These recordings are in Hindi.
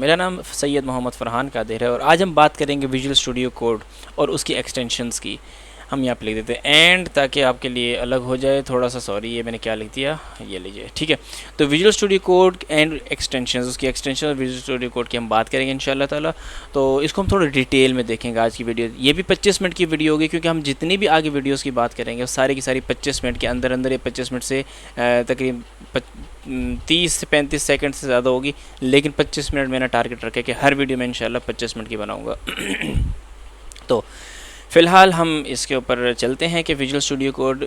मेरा नाम सैयद मोहम्मद फ़रहान कादिर है और आज हम बात करेंगे विजुअल स्टूडियो कोड और उसकी एक्सटेंशंस की। हम यहाँ पे लिख देते हैं एंड, ताकि आपके लिए अलग हो जाए थोड़ा सा। सॉरी, ये मैंने क्या लिख दिया, ये लीजिए, ठीक है। तो visual studio code and extensions, उसकी एक्सटेंशन और विजुअल स्टूडियो कोड की हम बात करेंगे इंशाल्लाह ताला। तो इसको हम थोड़ा डिटेल में देखेंगे आज की वीडियो। ये भी 25 मिनट की वीडियो होगी, क्योंकि हम जितनी भी आगे वीडियोज़ की बात करेंगे वो सारी की सारी 25 मिनट के अंदर अंदर, ये 25 मिनट से तकरीबन 30 से 35 सेकंड से ज़्यादा होगी। लेकिन 25 मिनट मैंने टारगेट रखा है कि हर वीडियो में इंशाल्लाह 25 मिनट की बनाऊँगा। तो फ़िलहाल हम इसके ऊपर चलते हैं कि विजुअल स्टूडियो कोड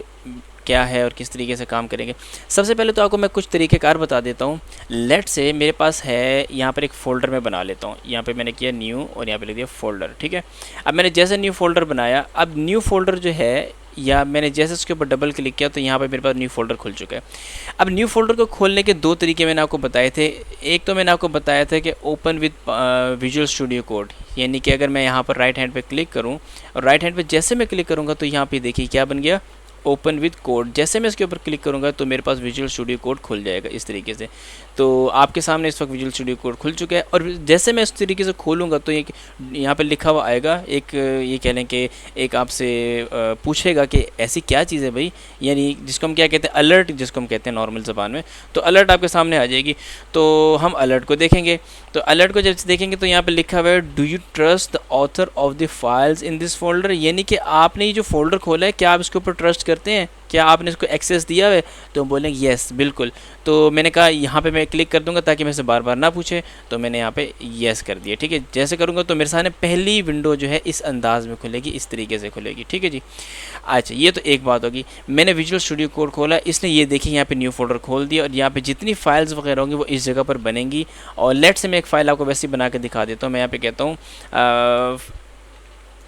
क्या है और किस तरीके से काम करेंगे। सबसे पहले तो आपको मैं कुछ तरीक़ेकार बता देता हूँ। लेट से मेरे पास है, यहाँ पर एक फ़ोल्डर मैं बना लेता हूँ। यहाँ पे मैंने किया न्यू और यहाँ पे लिख दिया फ़ोल्डर, ठीक है। अब मैंने जैसे न्यू फ़ोल्डर बनाया, अब न्यू फ़ोल्डर जो है, या मैंने जैसे उसके ऊपर डबल क्लिक किया तो यहाँ पे मेरे पास न्यू फ़ोल्डर खुल चुका है। अब न्यू फ़ोल्डर को खोलने के दो तरीके मैंने आपको बताए थे। एक तो मैंने आपको बताया था कि open with visual studio code, यानी कि अगर मैं यहाँ पर राइट हैंड पे क्लिक करूँ और राइट हैंड पे जैसे मैं क्लिक करूँगा तो यहाँ पे देखिए क्या बन गया, ओपन विद कोड। जैसे मैं इसके ऊपर क्लिक करूँगा तो मेरे पास विजुअल स्टूडियो कोड खुल जाएगा इस तरीके से। तो आपके सामने इस वक्त विजुअल स्टूडियो कोड खुल चुका है। और जैसे मैं इस तरीके से खोलूँगा तो ये यहाँ पे लिखा हुआ आएगा, एक ये कह लें कि एक आपसे पूछेगा कि ऐसी क्या चीज़ है भाई, यानी जिसको हम क्या कहते हैं, अलर्ट जिसको हम कहते हैं नॉर्मल ज़बान में। तो अलर्ट आपके सामने आ जाएगी, तो हम अलर्ट को देखेंगे। तो अलर्ट को जब देखेंगे तो यहाँ पे लिखा हुआ है, do you trust the author of the files in this folder, यानी कि आपने ये जो फोल्डर खोला है क्या आप इसके ऊपर ट्रस्ट करते हैं, क्या आपने इसको एक्सेस दिया है। तो हम बोलेंगे येस बिल्कुल। तो मैंने कहा यहाँ पे मैं क्लिक कर दूंगा ताकि मेरे से बार बार ना पूछे, तो मैंने यहाँ पे येस कर दिया, ठीक है। जैसे करूँगा तो मेरे सामने पहली विंडो जो है इस अंदाज में खुलेगी, इस तरीके से खुलेगी, ठीक है जी। अच्छा, ये तो एक बात होगी। मैंने विजुअल स्टूडियो कोड खोला, इसने ये देखिए यहाँ पे न्यू फोल्डर खोल दिया और यहाँ पे जितनी फाइल्स वगैरह होंगी वो इस जगह पर बनेंगी। और लेट से मैं एक फ़ाइल आपको वैसे ही बना के दिखा देता हूँ। मैं यहाँ पे कहता हूँ,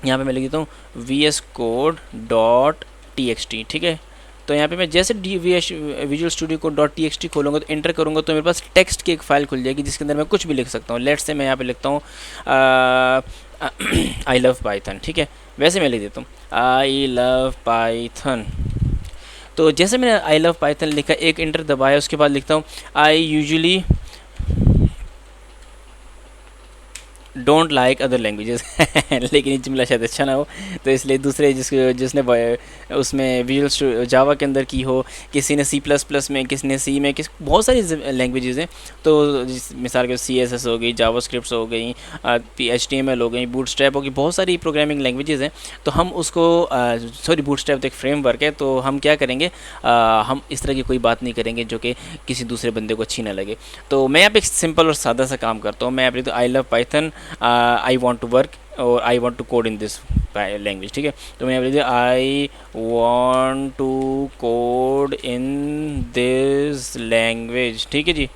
यहाँ पे मैं लिख देता हूँ vscode.txt, ठीक है। तो यहाँ पे मैं जैसे विजुअल स्टूडियो कोड .txt खोलूँगा तो एंटर करूँगा तो मेरे पास टेक्स्ट की एक फ़ाइल खुल जाएगी जिसके अंदर मैं कुछ भी लिख सकता हूँ। लेट्स से मैं यहाँ पे लिखता हूँ आई लव पाइथन, ठीक है। वैसे मैं लिख देता हूँ आई लव पाइथन। तो जैसे मैंने आई लव पाइथन लिखा, एक एंटर दबाया, उसके बाद लिखता हूँ I usually don't like other languages. लेकिन ये जुमला शायद अच्छा ना हो, तो इसलिए दूसरे जिसने उसमें विजुअल जावा के अंदर की हो, किसी ने C++ में, किसी ने सी में, बहुत सारी लैंग्वेजेस हैं। तो मिसाल के CSS हो गई, जावास्क्रिप्ट हो गई, HTML हो गई, बूटस्ट्रैप हो गई, बहुत सारी प्रोग्रामिंग लैंग्वेजेस हैं। तो हम उसको सॉरी, बूटस्ट्रैप तो एक फ्रेमवर्क है। तो हम क्या करेंगे, हम इस तरह की कोई बात नहीं करेंगे जो कि किसी दूसरे बंदे को अच्छी ना लगे। तो मैं यहाँ पे सिंपल और सादा सा काम करता हूँ। मैं यहाँ पे I love Python, I want to work और I want to code in this language, ठीक है। तो मैं बोलिए I want to code in this language, ठीक है जी।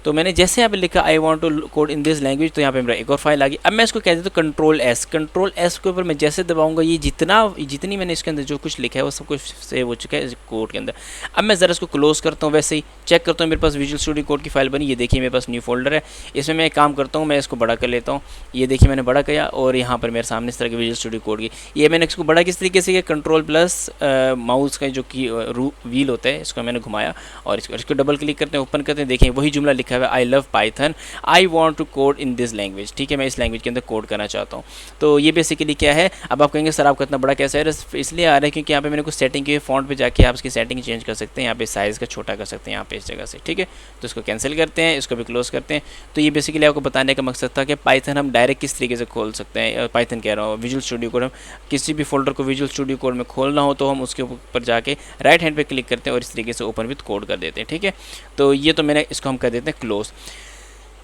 तो मैंने जैसे यहाँ पे लिखा I want to code in this language, तो यहाँ पे मेरा एक और फाइल आ गई। अब मैं इसको कह देता हूँ कंट्रोल एस। कंट्रोल एस के ऊपर मैं जैसे दबाऊंगा, ये जितनी मैंने इसके अंदर जो कुछ लिखा है वो सब कुछ सेव हो चुका है इस कोड के अंदर। अब मैं ज़रा इसको क्लोज करता हूँ, वैसे ही चेक करता हूँ मेरे पास विजुअल स्टूडियो कोड की फाइल बनी। ये देखिए मेरे पास न्यू फोल्डर है, इसमें मैं एक काम करता हूँ, मैं इसको बड़ा कर लेता हूँ। ये देखिए मैंने बड़ा किया और यहाँ पर मेरे सामने इस तरह के विजुअल स्टूडियो कोड की, ये मैंने इसको बड़ा किस तरीके से किया, कंट्रोल प्लस माउस का जो की व्हील होता है इसको मैंने घुमाया और इसको डबल क्लिक करते हैं, ओपन करते हैं। देखिए वही जुमला लिखा हुआ है I love Python, I want to code in this language, ठीक है। मैं इस लैंग्वेज के अंदर कोड करना चाहता हूँ। तो ये बेसिकली क्या है। अब आप कहेंगे सर आपका इतना बड़ा कैसा है, इसलिए आ रहा है क्योंकि यहाँ पे मैंने कुछ सेटिंग की, फॉन्ट पे जाके आप इसकी सेटिंग चेंज कर सकते हैं। यहाँ पे साइज़ का छोटा कर सकते हैं, यहाँ पे इस जगह से, ठीक है। तो इसको कैंसिल करते हैं, इसको भी क्लोज करते हैं। तो ये बेसिकली आपको बताने का मकसद था कि पाइथन हम डायरेक्ट किस तरीके से खोल सकते हैं। पाइथन कह रहा हूँ, विजुअल स्टूडियो कोड। हम किसी भी फोल्डर को विजुअल स्टूडियो कोड में खोलना हो तो हम उसके ऊपर जाके राइट हैंड पे क्लिक करते हैं और इस तरीके से ओपन विद कोड कर देते हैं, ठीक है। तो ये तो मैंने इसको हम कर देते हैं क्लोज।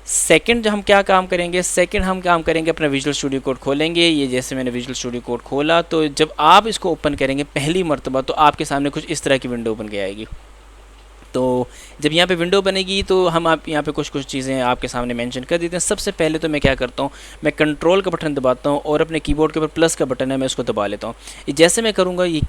सेकंड हम क्या काम करेंगे, सेकंड हम काम करेंगे अपना विजुअल स्टूडियो कोड खोलेंगे। ये जैसे मैंने विजुअल स्टूडियो कोड खोला, तो जब आप इसको ओपन करेंगे पहली मर्तबा तो आपके सामने कुछ इस तरह की विंडो बन के आएगी। तो जब यहाँ पे विंडो बनेगी तो हम आप यहाँ पे कुछ चीज़ें आपके सामने मेंशन कर देते हैं। सबसे पहले तो मैं क्या करता हूँ, मैं कंट्रोल का बटन दबाता हूँ और अपने कीबोर्ड के ऊपर प्लस का बटन है, मैं उसको दबा लेता हूँ। जैसे मैं करूँगा ये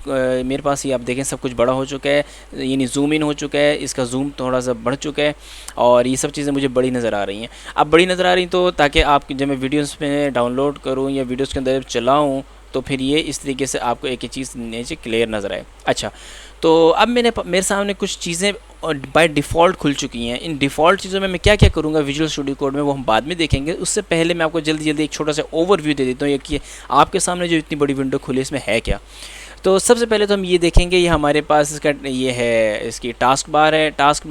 मेरे पास ये आप देखें सब कुछ बड़ा हो चुका है, यानी जूम इन हो चुका है, इसका जूम थोड़ा सा बढ़ चुका है और ये सब चीज़ें मुझे बड़ी नज़र आ रही हैं। अब बड़ी नज़र आ रही तो ताकि आप जब मैं वीडियोज़ में डाउनलोड करूँ या वीडियोज़ के अंदर चलाऊँ तो फिर ये इस तरीके से आपको एक ही चीज़ नीचे क्लियर नज़र आए। अच्छा, तो अब मेरे सामने कुछ चीज़ें बाय डिफ़ॉल्ट खुल चुकी हैं। इन डिफ़ॉल्ट चीज़ों में मैं क्या क्या करूँगा विजुअल स्टूडियो कोड में, वो हम बाद में देखेंगे। उससे पहले मैं आपको जल्दी जल्दी एक छोटा सा ओवरव्यू दे देता हूँ, ये कि आपके सामने जो इतनी बड़ी विंडो खुली है इसमें है क्या। तो सबसे पहले तो हम ये देखेंगे, ये हमारे पास इसका ये है, इसकी टास्क बार है। टास्क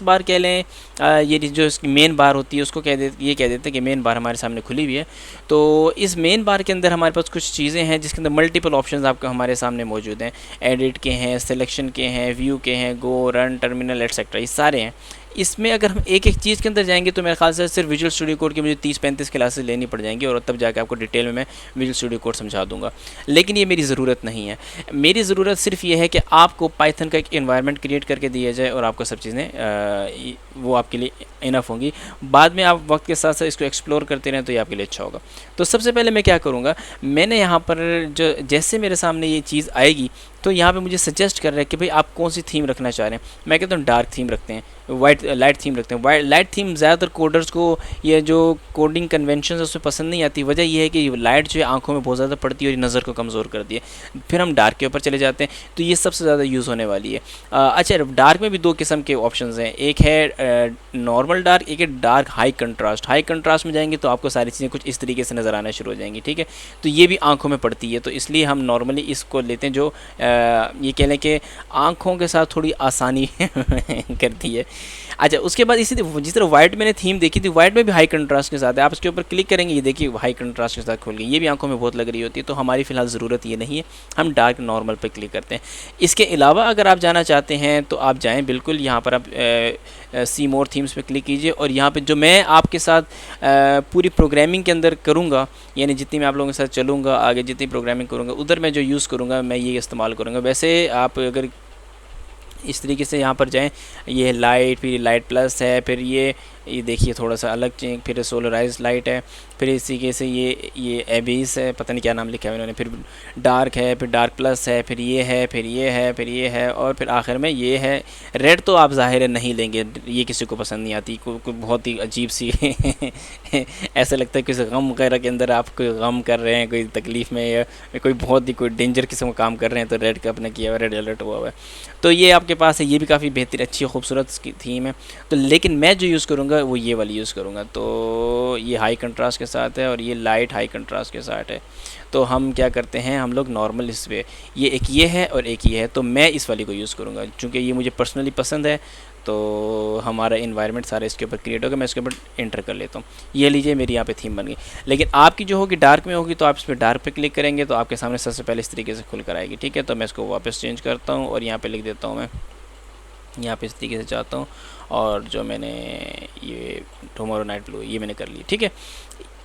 बार कह लें, ये जो इसकी मेन बार होती है उसको ये कह देते हैं कि मेन बार हमारे सामने खुली हुई है। तो इस मेन बार के अंदर हमारे पास कुछ चीज़ें हैं जिसके अंदर मल्टीपल ऑप्शंस आपको हमारे सामने मौजूद हैं। एडिट के हैं, सिलेक्शन के हैं, व्यू के हैं, गो, रन, टर्मिनल एटसेट्रा, ये सारे हैं। इसमें अगर हम एक एक चीज़ के अंदर जाएंगे तो मेरे ख्याल से सिर्फ विजुअल स्टूडियो कोड की मुझे 30-35 क्लासेस लेनी पड़ जाएंगी, और तब जाकर आपको डिटेल में मैं विजुअल स्टूडियो कोड समझा दूंगा। लेकिन ये मेरी ज़रूरत नहीं है। मेरी ज़रूरत सिर्फ ये है कि आपको पाइथन का एक एनवायरनमेंट क्रिएट करके दिया जाए और आपको सब चीज़ें वो आपके लिए इनफ होंगी। बाद में आप वक्त के साथ साथ इसको एक्सप्लोर करते रहें तो ये आपके लिए अच्छा होगा। तो सबसे पहले मैं क्या करूँगा, मैंने यहाँ पर जो जैसे मेरे सामने ये चीज़ आएगी तो यहाँ पे मुझे सजेस्ट कर रहा है कि भाई आप कौन सी थीम रखना चाह रहे हैं। मैं कहता हूँ डार्क थीम रखते हैं, लाइट थीम रखते हैं। लाइट थीम ज़्यादातर कोडर्स को, ये जो कोडिंग कन्वेंशन है उसमें पसंद नहीं आती। वजह यह है कि लाइट जो है आंखों में बहुत ज़्यादा पड़ती है और नज़र को कमज़ोर कर दी है। फिर हम डार्क के ऊपर चले जाते हैं तो ये सबसे ज़्यादा यूज़ होने वाली है। अच्छा, डार्क में भी दो किस्म के ऑप्शन हैं, एक है नॉर्मल डार्क, एक है dark high contrast. High contrast में जाएंगे तो आपको सारी चीज़ें कुछ इस तरीके से नज़र आना शुरू हो जाएंगी, ठीक है। तो ये भी आंखों में पड़ती है, तो इसलिए हम नॉर्मली इसको लेते हैं जो ये कह लें कि आँखों के साथ थोड़ी आसानी करती है। अच्छा, उसके बाद इसी जिस तरह वाइट मैंने थीम देखी थी, वाइट में भी हाई कंट्रास्ट के साथ है। आप इसके ऊपर क्लिक करेंगे, ये देखिए हाई कंट्रास्ट के साथ खुल गई। ये भी आंखों में बहुत लग रही होती है, तो हमारी फ़िलहाल ज़रूरत ये नहीं है, हम डार्क नॉर्मल पे क्लिक करते हैं। इसके अलावा अगर आप जाना चाहते हैं तो आप जाएँ, बिल्कुल यहाँ पर आप सी मोर थीम्स पे क्लिक कीजिए, और यहाँ पे जो मैं आपके साथ पूरी प्रोग्रामिंग के अंदर करूँगा, यानी जितनी मैं आप लोगों के साथ चलूँगा आगे, जितनी प्रोग्रामिंग करूँगा उधर मैं जो यूज़ करूँगा मैं ये इस्तेमाल करूँगा। वैसे आप अगर इस तरीके से यहाँ पर जाएं, ये लाइट, फिर लाइट प्लस है, फिर ये देखिए थोड़ा सा अलग चेंज, फिर सोलराइज लाइट है, फिर इसी तरीके से ये एबीस है, पता नहीं क्या नाम लिखा है इन्होंने, फिर डार्क है, फिर डार्क प्लस है, फिर ये है, फिर ये है, फिर ये है, और फिर आखिर में ये है। रेड तो आप ज़ाहिर है नहीं लेंगे, ये किसी को पसंद नहीं आती, कोई बहुत ही अजीब सी ऐसा लगता है किसी गम वगैरह के अंदर आप कोई गम कर रहे हैं, कोई तकलीफ़ में, या कोई बहुत ही कोई डेंजर किस्म का काम कर रहे हैं, तो रेड का अपने किया हुआ, रेड अलर्ट हुआ हुआ है। तो ये आपके पास है, ये भी काफ़ी बेहतर अच्छी खूबसूरत थीम है। तो लेकिन मैं जो यूज़ करूँगा वो ये वाली यूज़ करूँगा। तो ये हाई कंट्रास्ट के साथ है और ये लाइट हाई कंट्रास्ट के साथ है। तो हम क्या करते हैं, हम लोग नॉर्मल इस पे, ये एक ये है और एक ये है, तो मैं इस वाली को यूज़ करूँगा चूँकि ये मुझे पर्सनली पसंद है। तो हमारा इन्वायरमेंट सारा इसके ऊपर क्रिएट होगा, मैं इसके ऊपर एंटर कर लेता हूँ। ये लीजिए मेरी यहाँ पे थीम बन गई। लेकिन आपकी जो होगी डार्क में होगी, तो आप इस पर डार्क पे क्लिक करेंगे तो आपके सामने सबसे पहले इस तरीके से खुल कर आएगी, ठीक है। तो मैं इसको वापस चेंज करता हूँ और यहाँ पे लिख देता हूँ, मैं यहाँ पे इस तरीके से चाहता हूँ, और जो मैंने ये टुमारो नाइट ब्लू ये मैंने कर ली, ठीक है।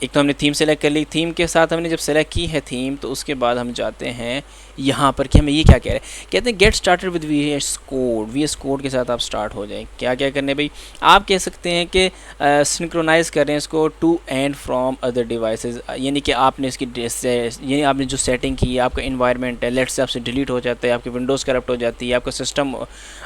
एक तो हमने थीम सेलेक्ट कर ली। थीम के साथ हमने जब सेलेक्ट की है थीम, तो उसके बाद हम जाते हैं यहाँ पर कि हमें ये क्या कह रहे हैं, कहते हैं get started with VS code. VS code के साथ आप स्टार्ट हो जाएं। क्या क्या करने भाई, आप कह सकते हैं कि सिंक्रोनाइज़ करें इसको to and from other devices, यानी कि आपने इसकी यानी आपने जो सेटिंग की है, आपका इन्वायरमेंट है, लेट से आपसे डिलीट हो जाता है, आपकी विंडोज़ करप्ट हो जाती है, आपका सिस्टम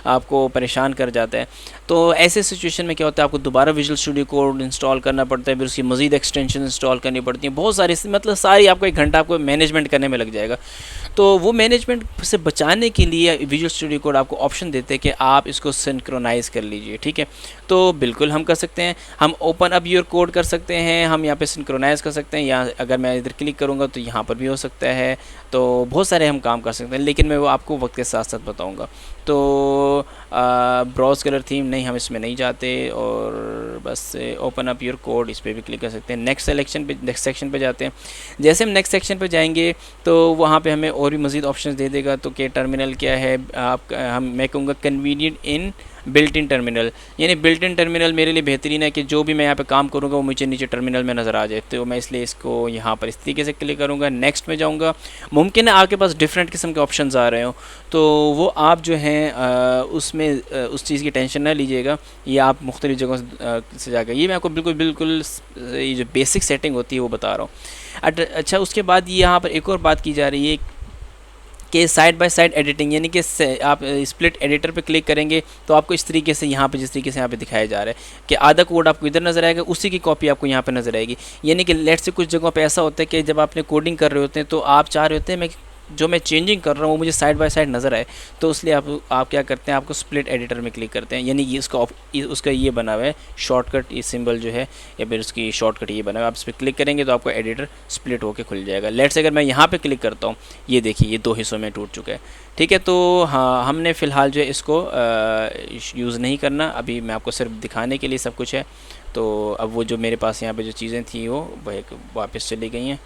आपको परेशान कर जाता है, तो ऐसे सिचुएशन में क्या होता है, आपको दोबारा विजुअल स्टूडियो कोड इंस्टॉल करना पड़ता है, फिर उसकी मज़ीद एक्सटेंशन इंस्टॉल करनी पड़ती है, बहुत सारी, मतलब सारी आपको 1 घंटा आपको मैनेजमेंट करने में लग जाएगा। तो वो मैनेजमेंट से बचाने के लिए विजुअल स्टूडियो कोड आपको ऑप्शन देते हैं कि आप इसको सिंक्रोनाइज़ कर लीजिए, ठीक है। तो बिल्कुल हम कर सकते हैं, हम ओपन अप योर कोड कर सकते हैं, हम यहाँ पे सिंक्रोनाइज़ कर सकते हैं, या अगर मैं इधर क्लिक करूँगा तो यहाँ पर भी हो सकता है। तो बहुत सारे हम काम कर सकते हैं, लेकिन मैं वो आपको वक्त के साथ साथ बताऊँगा। तो ब्राउज़ कलर थीम नहीं, हम इसमें नहीं जाते, और बस ओपन अप योर कोड इस पर भी क्लिक कर सकते हैं। नेक्स्ट सेक्शन पे जाते हैं। जैसे हम नेक्स्ट सेक्शन पे जाएंगे तो वहाँ पे हमें और भी मज़ीद ऑप्शंस दे देगा। तो कि टर्मिनल क्या है, मैं कहूँगा convenient in built in terminal, यानी बिल्ट इन टर्मिनल मेरे लिए बेहतरीन है कि जो भी मैं यहाँ पे काम करूँगा वो मुझे नीचे टर्मिनल में नज़र आ जाए। तो मैं इसलिए इसको यहाँ पर इस तरीके से क्लिक करूँगा, नेक्स्ट में जाऊँगा। मुमकिन है आपके पास डिफरेंट किस्म के ऑप्शंस आ रहे हो, तो वो आप जो हैं उसमें उस चीज़ की टेंशन ना लीजिएगा, ये आप मुख्तलिफ़ जगहों से जाकर, ये मैं आपको बिल्कुल ये जो बेसिक सेटिंग होती है वो बता रहा हूँ। अच्छा, उसके बाद यहाँ पर एक और बात की जा रही है कि साइड बाय साइड एडिटिंग, यानी कि आप स्प्लिट एडिटर पे क्लिक करेंगे तो आपको इस तरीके से यहाँ पे जिस तरीके से यहाँ पे दिखाया जा रहा है कि आधा कोड आपको इधर नज़र आएगा, उसी की कॉपी आपको यहाँ पे नज़र आएगी। यानी कि लेट से कुछ जगहों पे ऐसा होता है कि जब आपने कोडिंग कर रहे होते हैं तो आप चाह रहे होते हैं मैं जो मैं चेंजिंग कर रहा हूँ वो मुझे साइड बाय साइड नज़र आए, तो इसलिए आप क्या करते हैं, आपको स्प्लिट एडिटर में क्लिक करते हैं, यानी ये उसका ये बना हुआ है शॉर्टकट, ये सिंबल जो है या फिर उसकी शॉर्टकट ये बना हुआ है, आप इस पर क्लिक करेंगे तो आपको एडिटर स्प्लिट होकर खुल जाएगा। लेट्स अगर मैं यहाँ पे क्लिक करता हूँ, ये देखिए ये 2 हिस्सों में टूट चुका है। ठीक है, तो हाँ हमने फ़िलहाल जो है इसको यूज़ नहीं करना, अभी मैं आपको सिर्फ दिखाने के लिए सब कुछ है। तो अब वो जो मेरे पास यहाँ पे जो चीज़ें थी वो वापस चली गई हैं।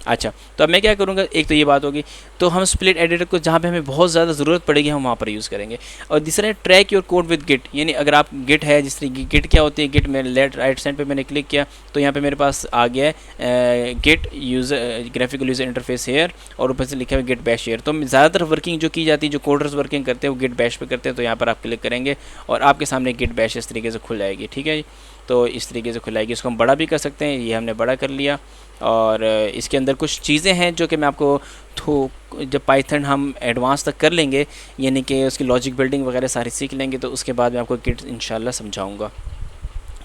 अच्छा, तो अब मैं क्या करूँगा, एक तो ये बात होगी, तो हम स्प्लिट एडिटर को जहाँ पे हमें बहुत ज़्यादा ज़रूरत पड़ेगी हम वहाँ पर यूज़ करेंगे। और दूसरा है track your code with Git, यानी अगर आप गिट है, जिस तरीके गिट क्या होती है, गिट में राइट साइड पे मैंने क्लिक किया तो यहाँ पे मेरे पास आ गया है Git user graphical user interface here, और ऊपर से लिखा है गिट बैश हेयर। तो ज़्यादातर वर्किंग जो की जाती है, जो कोडर्स वर्किंग करते हैं वो गिट बैश पे करते हैं, तो यहाँ पर आप क्लिक करेंगे और आपके सामने गिट बैश इस तरीके से खुल जाएगी। ठीक है, तो इस तरीके से खुलाएगी। इसको हम बड़ा भी कर सकते हैं, ये हमने बड़ा कर लिया। और इसके अंदर कुछ चीज़ें हैं जो कि मैं आपको जब पाइथन हम एडवांस तक कर लेंगे, यानी कि उसकी लॉजिक बिल्डिंग वगैरह सारी सीख लेंगे, तो उसके बाद मैं आपको गिट इंशाल्लाह समझाऊंगा।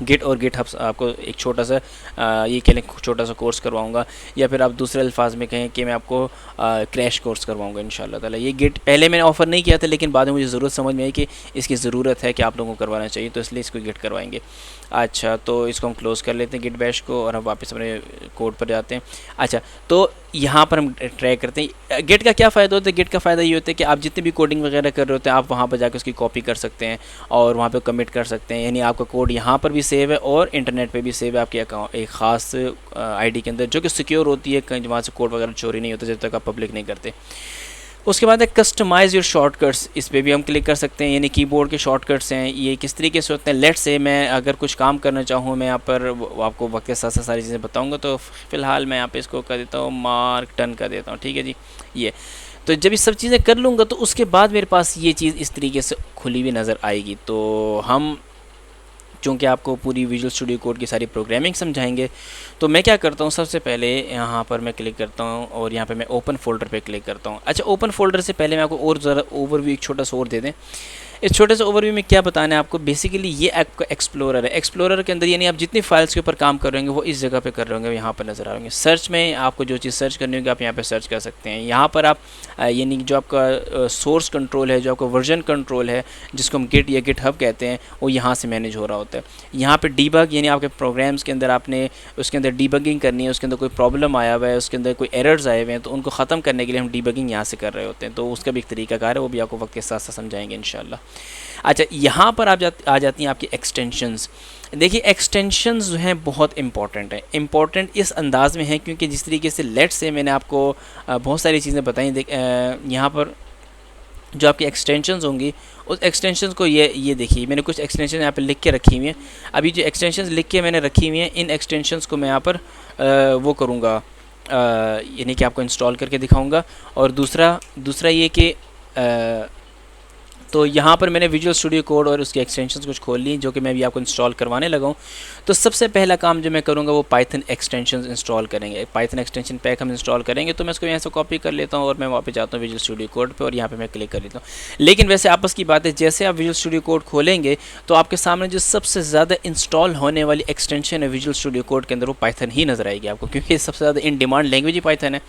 गिट और गिट हब आपको एक छोटा सा ये कह लें छोटा सा कोर्स करवाऊंगा, या फिर आप दूसरे अल्फाज में कहें कि मैं आपको क्रैश कोर्स करवाऊंगा इंशाल्लाह ताला। ये गिट पहले मैंने ऑफ़र नहीं किया था, लेकिन बाद में मुझे ज़रूरत समझ में आई कि इसकी ज़रूरत है कि आप लोगों को करवाना चाहिए, तो इसलिए इसको गिट करवाएंगे। अच्छा, तो इसको हम क्लोज़ कर लेते हैं गिट बैश को, और हम वापस अपने कोड पर जाते हैं। अच्छा, तो यहाँ पर हम ट्राई करते हैं गिट का क्या फ़ायदा होता है। गिट का फ़ायदा ये होता है कि आप जितने भी कोडिंग वगैरह कर रहे होते हैं, आप वहाँ पर जाकर उसकी कॉपी कर सकते हैं और वहाँ पे कमिट कर सकते हैं, यानी आपका कोड यहाँ पर भी सेव है और इंटरनेट पे भी सेव है आपके अकाउंट एक ख़ास आईडी के अंदर, जो कि सिक्योर होती है, कहीं वहाँ से कोड वगैरह चोरी नहीं होता जब तक आप पब्लिक नहीं करते। उसके बाद है कस्टमाइज़ योर शॉर्टकट्स, इस पर भी हम क्लिक कर सकते हैं, यानी कीबोर्ड के शॉर्टकट्स हैं, ये किस तरीके से होते हैं। लेट्स से मैं अगर कुछ काम करना चाहूँ, मैं यहाँ पर आपको वक्त के साथ साथ सारी चीज़ें बताऊँगा, तो फ़िलहाल मैं यहाँ पे इसको कर देता हूँ मार्क टन कर देता हूँ। ठीक है जी, ये तो जब ये सब चीज़ें कर लूँगा तो उसके बाद मेरे पास ये चीज़ इस तरीके से खुली हुई नज़र आएगी। तो हम चूँकि आपको पूरी विजुअल स्टूडियो कोड की सारी प्रोग्रामिंग समझाएंगे, तो मैं क्या करता हूँ, सबसे पहले यहाँ पर मैं क्लिक करता हूँ और यहाँ पे मैं ओपन फोल्डर पे क्लिक करता हूँ। अच्छा, ओपन फोल्डर से पहले मैं आपको और ज़रा ओवरव्यू एक छोटा सा और दे दें। इस छोटे से ओवरव्यू में क्या बताना है आपको, बेसिकली ये आपका एक्सप्लोरर है। एक्सप्लोरर के अंदर यानी आप जितनी फाइल्स के ऊपर काम कर रहे होंगे वो इस जगह पे कर रहे होंगे, यहाँ पर नज़र आ रहे होंगे। सर्च में आपको जो चीज़ सर्च करनी होगी आप यहाँ पे सर्च कर सकते हैं। यहाँ पर आप यानी जो आपका सोर्स कंट्रोल है, जो आपका वर्जन कंट्रोल है, जिसको हम गिट या गिट हब कहते हैं, वो यहाँ से मैनेज हो रहा होता है। यहाँ पर डीबग, यानी आपके प्रोग्राम्स के अंदर आपने उसके अंदर डीबगिंग करनी है, उसके अंदर कोई प्रॉब्लम आया हुआ है, उसके अंदर कोई एरर्स आए हुए हैं, तो उनको ख़त्म करने के लिए हम डीबगिंग यहाँ से कर रहे होते हैं। तो उसका भी एक तरीकाकार है, वो भी आपको वक्त के साथ साथ समझाएंगे इंशाल्लाह। अच्छा, यहाँ पर आ जाती हैं आपकी एक्सटेंशंस। देखिए, एक्सटेंशंस जो हैं बहुत इंपॉर्टेंट है। इंपॉर्टेंट इस अंदाज़ में है क्योंकि जिस तरीके से लेट्स से मैंने आपको बहुत सारी चीज़ें बताई, यहाँ पर जो आपकी एक्सटेंशंस होंगी उस एक्सटेंशंस को ये देखिए, मैंने कुछ एक्सटेंशन यहाँ पर लिख के रखी हुई हैं। अभी जो एक्सटेंशंस लिख के मैंने रखी हुई हैं, इन एक्सटेंशंस को मैं यहाँ पर वो करूँगा, यानी कि आपको इंस्टॉल करके दिखाऊँगा। और दूसरा ये कि तो यहाँ पर मैंने विजुअल स्टूडियो कोड और उसकी एक्सटेंशंस कुछ खोल ली, जो कि मैं भी आपको इंस्टॉल करवाने लगा हूँ। तो सबसे पहला काम जो मैं करूँगा वो पाइथन एक्सटेंशंस इंस्टॉल करेंगे। पाइथन एक्सटेंशन पैक हम इंस्टॉल करेंगे, तो मैं इसको यहाँ से कॉपी कर लेता हूँ और मैं वापस जाता हूँ विजुअल स्टूडियो कोड पे और यहाँ पे मैं क्लिक कर लेता हूँ। लेकिन वैसे आपस की बात है, जैसे आप विजुअल स्टूडियो कोड खोलेंगे तो आपके सामने जो सबसे ज़्यादा इंस्टॉल होने वाली एक्सटेंशन है विजुअल स्टूडियो कोड के अंदर, वो पाइथन ही नज़र आएगी आपको, क्योंकि सबसे ज़्यादा in demand language he Python है।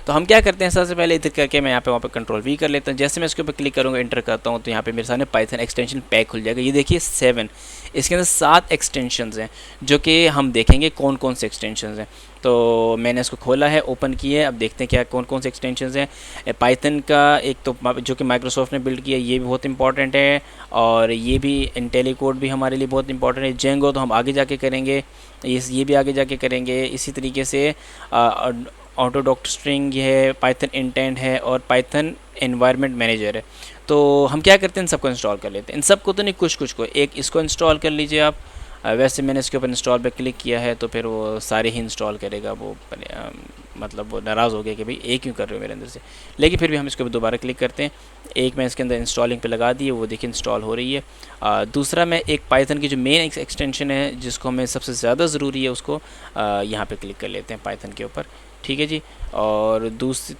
तो हम क्या करते हैं, सबसे पहले इधर करके मैं यहाँ पे वहाँ पर कंट्रोल वी कर लेता हूँ। जैसे मैं इसके ऊपर क्लिक करूँगा, इंटर करता हूँ, तो यहाँ पे मेरे सामने पाइथन एक्सटेंशन पैक खुल जाएगा। ये देखिए 7, इसके अंदर 7 एक्सटेंशंस हैं, जो कि हम देखेंगे कौन कौन से एक्सटेंशंस हैं। तो मैंने इसको खोला है, ओपन किया है, अब देखते हैं क्या कौन कौन से एक्सटेंशंस हैं। पाइथन का एक तो जो कि माइक्रोसॉफ्ट ने बिल्ड किया, ये भी बहुत इंपॉर्टेंट है, और ये भी इंटेलीकोड भी हमारे लिए बहुत इंपॉर्टेंट है। जेंगो तो हम आगे जाके करेंगे, ये भी आगे जाके करेंगे। इसी तरीके से ऑटोडॉक्ट स्ट्रिंग ये है, पाइथन इंटेंट है, और पाइथन एनवायरनमेंट मैनेजर है। तो हम क्या करते हैं, इन सबको इंस्टॉल कर लेते हैं। इन सबको तो नहीं, कुछ को, एक इसको इंस्टॉल कर लीजिए आप। वैसे मैंने इसके ऊपर इंस्टॉल पे क्लिक किया है, तो फिर वो सारे ही इंस्टॉल करेगा। वो मतलब वो नाराज़ हो गया कि भाई एक क्यों कर रहे हो मेरे अंदर से, लेकिन फिर भी हम इसके ऊपर दोबारा क्लिक करते हैं। एक मैं इसके अंदर इंस्टॉलिंग पे लगा दी है, वो देखिए इंस्टॉल हो रही है। दूसरा मैं एक पाइथन की जो मेन एक्सटेंशन है जिसको हमें सबसे ज़्यादा ज़रूरी है, उसको यहाँ पे क्लिक कर लेते हैं पाइथन के ऊपर। ठीक है जी। और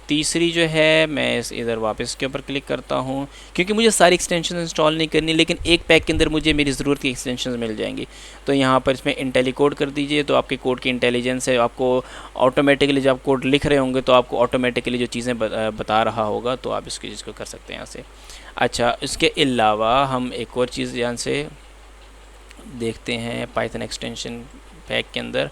तीसरी जो है, मैं इधर वापस के ऊपर क्लिक करता हूँ, क्योंकि मुझे सारी एक्सटेंशन इंस्टॉल नहीं करनी, लेकिन एक पैक के अंदर मुझे मेरी ज़रूरत की एक्सटेंशन मिल जाएंगी। तो यहाँ पर इसमें इंटेलीकोड कर दीजिए, तो आपके कोड की इंटेलिजेंस है, आपको ऑटोमेटिकली जब आप कोड लिख रहे होंगे तो आपको ऑटोमेटिकली जो चीज़ें बता रहा होगा, तो आप इसकी चीज़ को कर सकते हैं यहाँ से। अच्छा, इसके अलावा हम एक और चीज़ यहाँ से देखते हैं पाइथन एक्सटेंशन पैक के अंदर,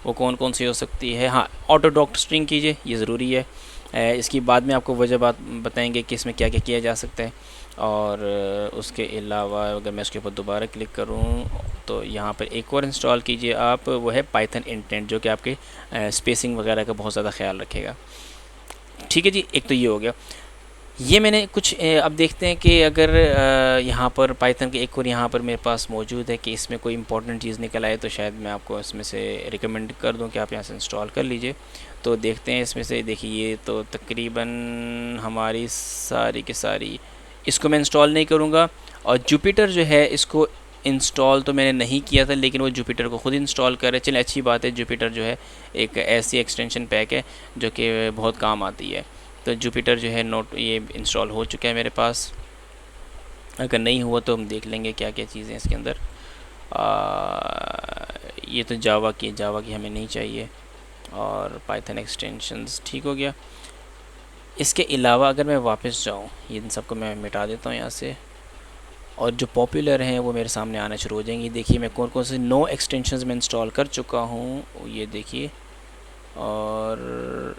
वो कौन कौन सी हो सकती है। हाँ, ऑटो डॉक्टर स्ट्रिंग कीजिए, ये ज़रूरी है। इसकी बाद में आपको वजह बताएंगे कि इसमें क्या क्या किया जा सकता है। और उसके अलावा अगर मैं इसके ऊपर दोबारा क्लिक करूँ तो यहाँ पर एक और इंस्टॉल कीजिए आप, वो है पाइथन इंटेंट, जो कि आपके स्पेसिंग वगैरह का बहुत ज़्यादा ख्याल रखेगा। ठीक है जी, एक तो ये हो गया। ये मैंने कुछ अब देखते हैं कि अगर यहाँ पर पाइथन के एक और यहाँ पर मेरे पास मौजूद है कि इसमें कोई इंपॉर्टेंट चीज़ निकल आए, तो शायद मैं आपको इसमें से रिकमेंड कर दूँ कि आप यहाँ से इंस्टॉल कर लीजिए। तो देखते हैं इसमें से, देखिए ये तो तकरीबन हमारी सारी की सारी, इसको मैं इंस्टॉल नहीं करूँगा। और जुपिटर जो है, इसको इंस्टॉल तो मैंने नहीं किया था, लेकिन वो जुपिटर को ख़ुद इंस्टॉल करे। चलिए, अच्छी बात है। जुपिटर जो है एक ऐसी एक्सटेंशन पैक है जो कि बहुत काम आती है। तो जुपिटर जो है नोट ये इंस्टॉल हो चुका है मेरे पास। अगर नहीं हुआ तो हम देख लेंगे क्या क्या चीज़ें इसके अंदर। ये तो जावा की हमें नहीं चाहिए। और पाइथन एक्सटेंशंस ठीक हो गया। इसके अलावा अगर मैं वापस जाऊँ, इन सबको मैं मिटा देता हूँ यहाँ से, और जो पॉपुलर हैं वो मेरे सामने आना शुरू हो जाएंगी। देखिए मैं कौन कौन से 9 एक्सटेंशंस में इंस्टॉल कर चुका हूँ, ये देखिए। और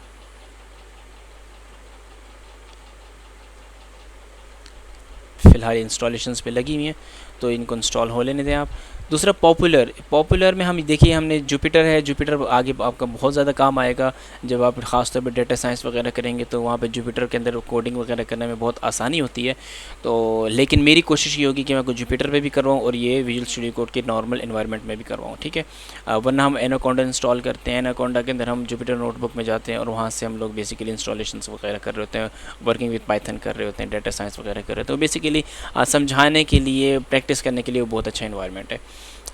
फ़िलहाल इंस्टॉलेशंस पे लगी हुई हैं, तो इनको इंस्टॉल हो लेने दें आप। दूसरा पॉपुलर में हम देखिए, हमने जुपिटर है। जुपिटर आगे आपका बहुत ज़्यादा काम आएगा जब आप ख़ास तौर पे डेटा साइंस वगैरह करेंगे, तो वहाँ पे जुपिटर के अंदर कोडिंग वगैरह करने में बहुत आसानी होती है। तो लेकिन मेरी कोशिश ये होगी कि मैं जुपिटर पे भी करवाऊँ और ये विजुअल स्टूडियो कोड के नॉर्मल इन्वायरमेंट में भी करवाऊँ, ठीक है। वरना हम एनाकोंडा इंस्टॉल करते हैं, एनाकोंडा के अंदर हम जुपिटर नोटबुक में जाते हैं और वहाँ से हम लोग बेसिकली इंस्टॉलेशन वगैरह कर रहे होते हैं, वर्किंग विद पाइथन कर रहे होते हैं, डेटा साइंस वगैरह कर रहे होते हैं। तो बेसिकली समझाने के लिए, प्रैक्टिस करने के लिए वो बहुत अच्छा इन्वायरमेंट है।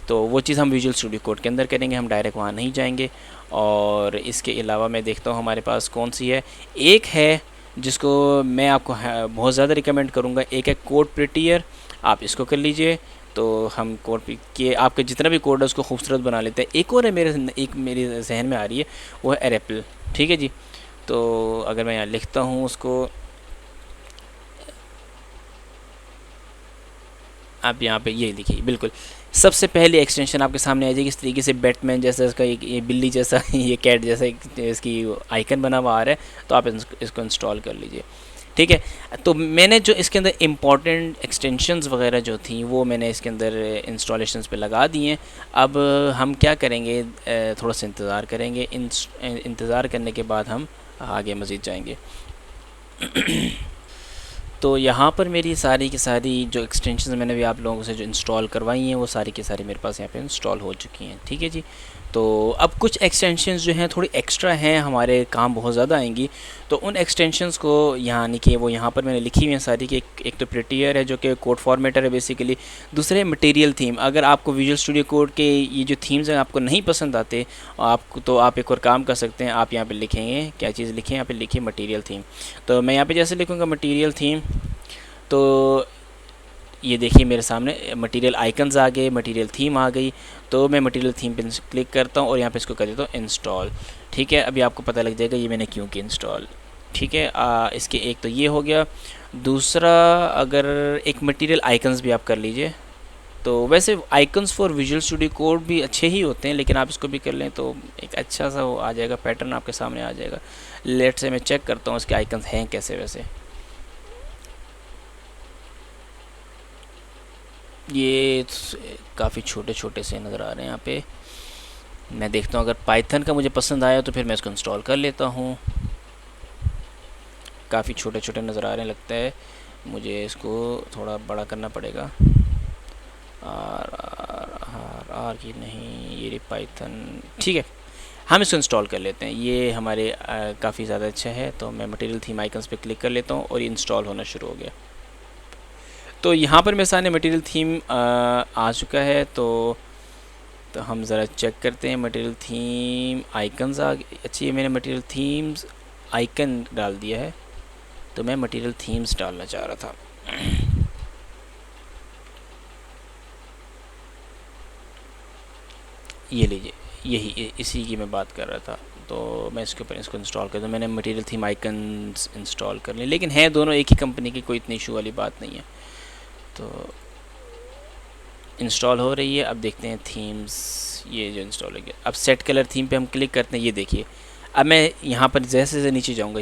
तो वो चीज़ हम विजुअल स्टूडियो कोड के अंदर करेंगे, हम डायरेक्ट वहाँ नहीं जाएंगे। और इसके अलावा मैं देखता हूँ हमारे पास कौन सी है। एक है जिसको मैं आपको बहुत ज़्यादा रिकमेंड करूँगा, एक है कोड प्रिटियर, आप इसको कर लीजिए। तो हम कोड के आपके जितना भी कोड है उसको खूबसूरत बना लेते हैं। एक और है मेरे जहन में आ रही है, वो है एरेपल, ठीक है जी। तो अगर मैं यहाँ लिखता हूँ उसको, आप यहाँ पे ये लिखिए, बिल्कुल सबसे पहले एक्सटेंशन आपके सामने आ जाएगी इस तरीके से, बैटमैन जैसा इसका एक ये बिल्ली जैसा ये कैट जैसा इसकी आइकन बना हुआ आ रहा है। तो आप इसको इंस्टॉल कर लीजिए, ठीक है। तो मैंने जो इसके अंदर इम्पॉर्टेंट एक्सटेंशंस वगैरह जो थी वो मैंने इसके अंदर इंस्टॉलेशंस पे लगा दी हैं। अब हम क्या करेंगे, थोड़ा सा इंतज़ार करेंगे। इंतज़ार करने के बाद हम आगे मज़ीद जाएंगे। तो यहाँ पर मेरी सारी की सारी जो एक्सटेंशन मैंने भी आप लोगों से जो इंस्टॉल करवाई हैं वो सारी की सारी मेरे पास यहाँ पे इंस्टॉल हो चुकी हैं, ठीक है जी। तो अब कुछ एक्सटेंशंस जो हैं थोड़ी एक्स्ट्रा हैं, हमारे काम बहुत ज़्यादा आएंगी। तो उन एक्सटेंशंस को यानी कि वो यहाँ पर मैंने लिखी हुई हैं सारी कि एक तो प्रिटियर है जो कि कोड फॉर्मेटर है बेसिकली। दूसरे मटेरियल थीम, अगर आपको विजुअल स्टूडियो कोड के ये जो थीम्स हैं आपको नहीं पसंद आते आपको, तो आप एक और काम कर सकते हैं। आप यहाँ पर लिखेंगे क्या चीज़ लिखें, यहाँ पर लिखिए मटीरियल थीम। तो मैं यहाँ पर जैसे लिखूँगा मटीरियल थीम, तो ये देखिए मेरे सामने मटेरियल आइकन्स आ गए, मटेरियल थीम आ गई। तो मैं मटेरियल थीम पे क्लिक करता हूँ और यहाँ पे इसको कर देता हूँ इंस्टॉल, ठीक है। अभी आपको पता लग जाएगा ये मैंने क्यों किया इंस्टॉल, ठीक है। इसके एक तो ये हो गया। दूसरा, अगर एक मटेरियल आइकन्स भी आप कर लीजिए। तो वैसे icons for visual studio code भी अच्छे ही होते हैं, लेकिन आप इसको भी कर लें तो एक अच्छा सा वो आ जाएगा, पैटर्न आपके सामने आ जाएगा। लेट से मैं चेक करता हूँ इसके आइकन्स हैं कैसे। वैसे ये काफ़ी छोटे छोटे से नज़र आ रहे हैं यहाँ पे। मैं देखता हूँ अगर पाइथन का मुझे पसंद आया तो फिर मैं इसको इंस्टॉल कर लेता हूँ। काफ़ी छोटे छोटे नज़र आ रहे हैं, लगता है मुझे इसको थोड़ा बड़ा करना पड़ेगा। आर आर आर आर की नहीं, ये पाइथन, ठीक है। हम इसको इंस्टॉल कर लेते हैं। ये हमारे काफ़ी ज़्यादा अच्छा है। तो मैं मटेरियल थीम आइकन्स पे क्लिक कर लेता हूँ और ये इंस्टॉल होना शुरू हो गया। तो यहाँ पर मेरे सामने मटेरियल थीम आ चुका है। तो तो हम ज़रा चेक करते हैं मटेरियल थीम आइकन्स आ गए। अच्छा ये मैंने मटेरियल थीम्स आइकन डाल दिया है, तो मैं मटेरियल थीम्स डालना चाह रहा था। ये लीजिए, यही इसी की मैं बात कर रहा था। तो मैं इसके ऊपर इसको इंस्टॉल कर दूँ। मैंने मटेरियल थीम आइकन्स इंस्टॉल कर लिए, लेकिन है दोनों एक ही कंपनी की, कोई इतनी इशू वाली बात नहीं है। तो इंस्टॉल हो रही है। अब देखते हैं थीम्स, ये जो इंस्टॉल हो गया। अब सेट कलर थीम पे हम क्लिक करते हैं। ये देखिए, अब मैं यहाँ पर जैसे जैसे नीचे जाऊँगा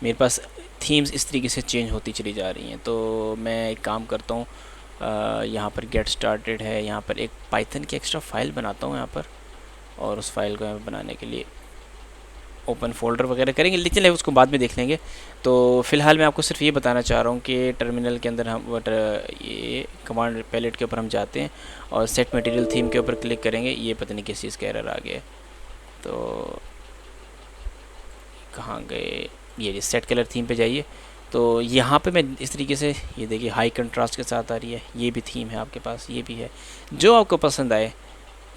मेरे पास थीम्स इस तरीके से चेंज होती चली जा रही हैं। तो मैं एक काम करता हूँ, यहाँ पर गेट स्टार्टेड है, यहाँ पर एक पाइथन की एक्स्ट्रा फाइल बनाता हूँ यहाँ पर, और उस फाइल को बनाने के लिए ओपन फोल्डर वगैरह करेंगे, लेकिन उसको बाद में देख लेंगे। तो फ़िलहाल मैं आपको सिर्फ ये बताना चाह रहा हूँ कि टर्मिनल के अंदर हम ये कमांड पैलेट के ऊपर हम जाते हैं और सेट मटेरियल थीम के ऊपर क्लिक करेंगे। ये पता नहीं किस चीज़ का एरर आ गया, तो कहाँ गए, ये सेट कलर थीम पे जाइए। तो यहाँ पे मैं इस तरीके से, ये देखिए हाई कंट्रास्ट के साथ आ रही है। ये भी थीम है आपके पास, ये भी है, जो आपको पसंद आए,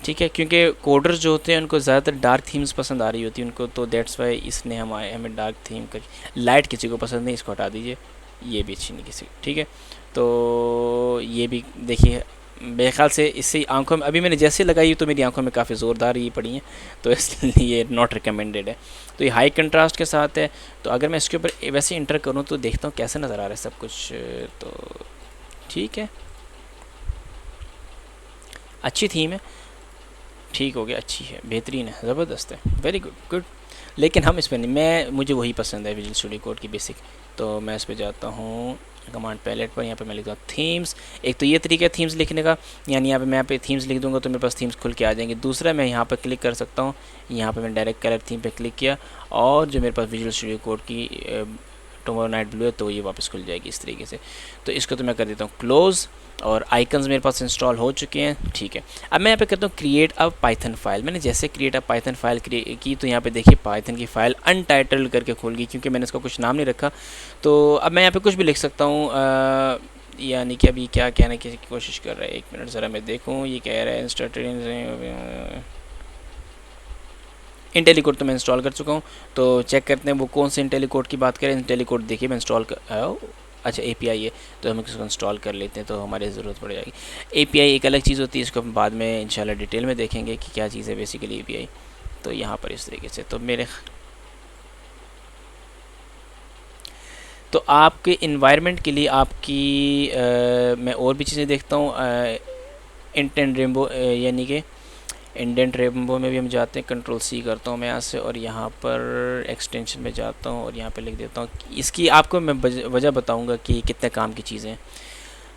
ठीक है। क्योंकि कोडर्स जो होते हैं उनको ज़्यादातर डार्क थीम्स पसंद आ रही होती है उनको, तो दैट्स वाई इसने हमें डार्क थीम कर। लाइट किसी को पसंद नहीं, इसको हटा दीजिए। ये भी अच्छी नहीं किसी, ठीक है। तो ये भी देखिए, मेरे ख्याल से इससे आंखों में, अभी मैंने जैसे लगाई तो मेरी आंखों में काफ़ी ज़ोरदार ये पड़ी हैं, तो इसलिए नॉट रिकमेंडेड है। तो ये हाई कंट्रास्ट के साथ है। तो अगर मैं इसके ऊपर वैसे इंटर करूँ तो देखता हूँ कैसे नज़र आ रहा है सब कुछ। तो ठीक है, अच्छी थीम है, ठीक हो गया, अच्छी है, बेहतरीन है, ज़बरदस्त है, वेरी गुड गुड। लेकिन हम इस पर नहीं, मुझे वही पसंद है विजुअल स्टूडियो कोड की बेसिक। तो मैं इस पर जाता हूँ कमांड पैलेट पर, यहाँ पे मैं लिखता हूँ थीम्स। एक तो ये तरीका है थीम्स लिखने का, यानी यहाँ पे मैं यहाँ पे थीम्स लिख दूंगा तो मेरे पास थीम्स खुल के आ जाएंगे। दूसरा मैं यहाँ पर क्लिक कर सकता हूँ, यहाँ पे मैं डायरेक्ट कलर थीम पे क्लिक किया और जो मेरे पास विजुअल स्टूडियो कोड की टुमारो नाइट ब्लू है, तो ये वापस खुल जाएगी इस तरीके से। तो इसको तो मैं कर देता हूँ क्लोज़, और आइकन्स मेरे पास इंस्टॉल हो चुके हैं, ठीक है। अब मैं यहाँ पे करता हूँ क्रिएट अ पाइथन फाइल। मैंने जैसे क्रिएट अ पाइथन फाइल की तो यहाँ पे देखिए पाइथन की फ़ाइल अनटाइटल्ड करके खोल गई, क्योंकि मैंने इसका कुछ नाम नहीं रखा। तो अब मैं यहाँ पे कुछ भी लिख सकता हूँ, यानी कि अभी क्या कहने की कोशिश कर रहा है, एक मिनट ज़रा मैं देखूँ। ये कह रहा है इंटेलीकोड तो मैं इंस्टॉल कर चुका हूँ। तो चेक करते हैं वो कौन से इंटेलीकोड की बात करें। इंटेलीकोड देखिए मैं इंस्टॉल कर, अच्छा API है, तो हम इसको इंस्टॉल कर लेते हैं, तो हमारी ज़रूरत पड़ जाएगी। API एक अलग चीज़ होती है, इसको हम बाद में इंशाल्लाह डिटेल में देखेंगे कि क्या चीज़ है बेसिकली API। तो यहाँ पर इस तरीके से, तो आपके इन्वायरमेंट के लिए आपकी मैं और भी चीज़ें देखता हूँ। इंटेंट रेम्बो, यानी कि इंडेंट रेम्बो में भी हम जाते हैं, कंट्रोल C करता हूँ मैं यहाँ से, और यहाँ पर एक्सटेंशन में जाता हूँ और यहाँ पे लिख देता हूँ। इसकी आपको मैं वजह बताऊँगा कि कितने काम की चीज़ें हैं।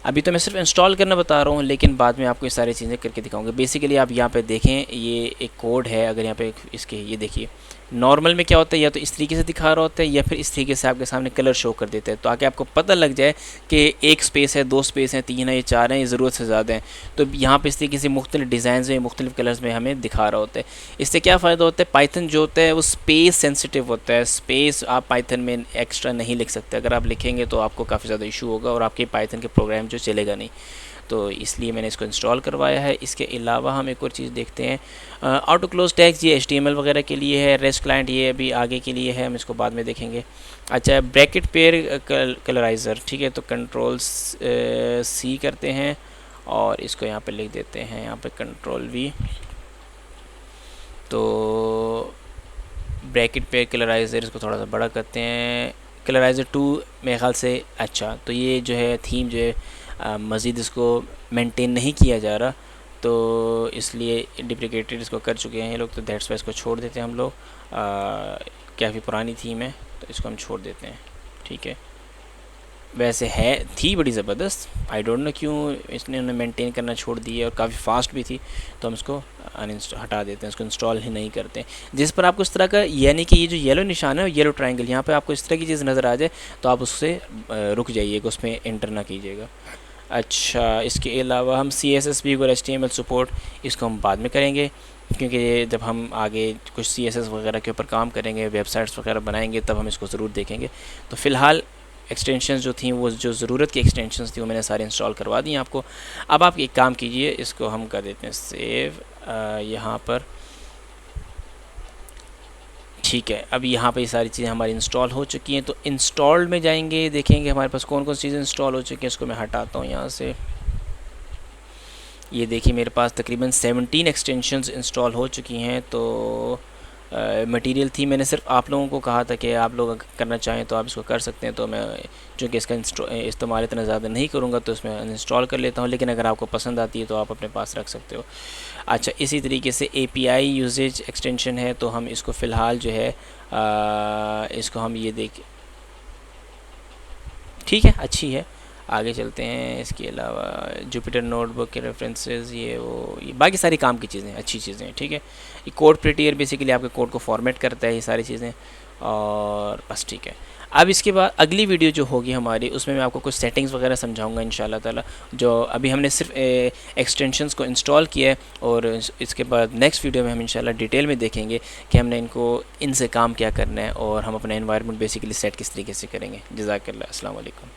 अभी तो मैं सिर्फ इंस्टॉल करना बता रहा हूँ, लेकिन बाद में आपको ये सारी चीज़ें करके दिखाऊंगा। बेसिकली आप यहाँ पे देखें, ये एक कोड है। अगर यहाँ पे इसके ये देखिए, नॉर्मल में क्या होता है, या तो इस तरीके से दिखा रहा होता है या फिर इस तरीके से आपके सामने कलर शो कर देता है, तो आगे आपको पता लग जाए कि एक स्पेस है, दो स्पेस हैं, तीन है, ये चार हैं, ये ज़रूरत से ज़्यादा हैं। तो यहाँ पे इस तरीके से मुख्तलिफ डिज़ाइन में मुख्तलिफ कलर्स में हमें दिखा रहा होता है। इससे क्या फ़ायदा होता है, पाइथन जो होता है वो स्पेस सेंसिटिव होता है। स्पेस आप पाइथन में एक्स्ट्रा नहीं लिख सकते, अगर आप लिखेंगे तो आपको काफ़ी ज़्यादा इशू होगा और आपके पाइथन के प्रोग्राम जो चलेगा नहीं। तो इसलिए मैंने इसको इंस्टॉल करवाया है। इसके अलावा हम एक और चीज़ देखते हैं, ऑटो क्लोज टैग्स, ये HTML वगैरह के लिए है। रेस्ट क्लाइंट ये अभी आगे के लिए है, हम इसको बाद में देखेंगे। अच्छा, ब्रैकेट पेयर कलराइज़र, ठीक है। तो कंट्रोल C करते हैं और इसको यहाँ पे लिख देते हैं, यहाँ पे कंट्रोल V। तो ब्रैकेट पेयर कलराइज़र, इसको थोड़ा सा बड़ा करते हैं, कलराइज़र 2 मेरे ख्याल से। अच्छा, तो ये जो है थीम जो है मज़ीद इसको मेंटेन नहीं किया जा रहा, तो इसलिए डिप्रिकेटेड इसको कर चुके हैं ये लोग, तो दैट्स वाई इसको छोड़ देते हैं हम लोग। काफ़ी पुरानी थीम है, तो इसको हम छोड़ देते हैं, ठीक है। वैसे है, थी बड़ी ज़बरदस्त, आई डोंट नो क्यों इसने उन्हें मेंटेन करना छोड़ दिया, और काफ़ी फास्ट भी थी, तो हम इसको हटा देते हैं, इसको इंस्टॉल ही नहीं करते। जिस पर आपको इस तरह का, यानी कि ये जो येलो निशान है, येलो ट्रायंगल, यहाँ पे आपको इस तरह की चीज़ नज़र आ जाए तो आप उससे रुक जाइएगा, उसमें एंटर ना कीजिएगा। अच्छा, इसके अलावा हम CSS भी और HTML सपोर्ट, इसको हम बाद में करेंगे, क्योंकि जब हम आगे कुछ CSS वगैरह के ऊपर काम करेंगे, वेबसाइट्स वगैरह बनाएंगे, तब हम इसको ज़रूर देखेंगे। तो फ़िलहाल एक्सटेंशंस जो थी, वो जो ज़रूरत की एक्सटेंशंस थी, वो मैंने सारे इंस्टॉल करवा दी आपको। अब आप एक काम कीजिए, इसको हम कर देते हैं सेव, यहाँ पर ठीक है। अब यहाँ पे ये सारी चीज़ें हमारी इंस्टॉल हो चुकी हैं, तो इंस्टॉल्ड में जाएंगे, देखेंगे हमारे पास कौन कौन सी चीज़ें इंस्टॉल हो चुकी हैं। इसको मैं हटाता हूँ यहाँ से। ये देखिए मेरे पास तकरीबन 17 एक्सटेंशंस इंस्टॉल हो चुकी हैं। तो मटेरियल थी, मैंने सिर्फ आप लोगों को कहा था कि आप लोग अगर करना चाहें तो आप इसको कर सकते हैं। तो मैं चूँकि इसका इस्तेमाल इतना ज़्यादा नहीं करूँगा तो इसमें अनइंस्टॉल कर लेता हूँ, लेकिन अगर आपको पसंद आती है तो आप अपने पास रख सकते हो। अच्छा, इसी तरीके से API यूजेज एक्सटेंशन है, तो हम इसको फ़िलहाल जो है इसको हम ये देख, ठीक है, अच्छी है। आगे चलते हैं। इसके अलावा जुपिटर नोटबुक के रेफरेंसेस, ये वो ये बाकी सारी काम की चीज़ें अच्छी चीज़ें हैं, ठीक है। ये कोड प्रिटियर बेसिकली आपके कोड को फॉर्मेट करता है, ये सारी चीज़ें, और बस ठीक है। अब इसके बाद अगली वीडियो जो होगी हमारी, उसमें मैं आपको कुछ सेटिंग्स वगैरह समझाऊंगा इंशाल्लाह ताला। जो अभी हमने सिर्फ एक्सटेंशंस को इंस्टॉल किया है, और इसके बाद नेक्स्ट वीडियो में हम इंशाल्लाह डिटेल में देखेंगे कि हमने इनसे काम क्या करना है और हम अपना एनवायरनमेंट बेसिकली सेट किस तरीके से करेंगे। जज़ाकल्लाह, अस्सलाम वालेकुम।